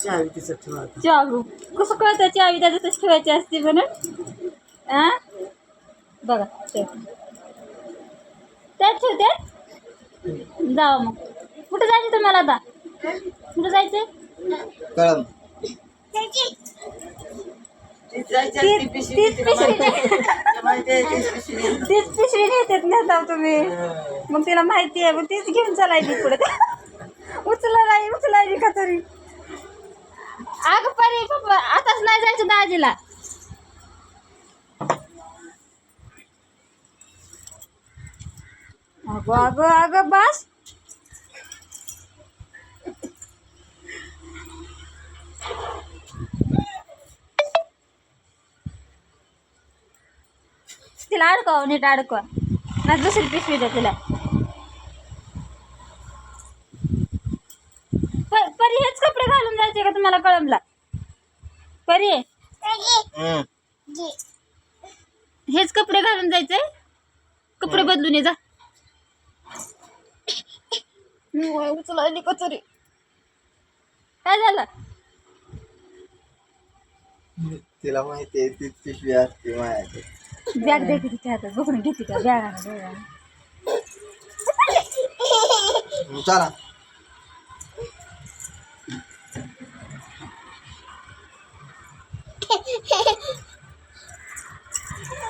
चावी तिचं ठेवा. चावी कसं कळतं चावी त्याच्यातच ठेवायची असते म्हणून? आ बघा ठेव, त्यात ठेवते. जावा मग. कुठं जायचं तुम्हाला आता? कुठं जायचंय? कळम तीच जायची असती तीच पिशवी तीच पिशवी तीच पिशवी नेतात नेता तुम्ही. मग तिला माहिती आहे, मग तीच घेऊन चालायची पुढे. उचलायची का तरी? अगं परी पप्पा आताच नाही जायचं दाजीला. अगं अगं अगं बस. तिला अडकव, नीट अडकवा. नाही दुसरी पिशवी द्या तिला. परी हेच कपडे घालून जायचे का तुम्हाला कळमला? परी हेच कपडे घालून जायचंय? कपडे बदलून ये जा. उचलायली का तरी? काय झालं? तिला माहिती आहे तीच पिशवी असते माझ्याकडे. बॅग दे की तिच्या हातात, बघून घेते का बॅग? चला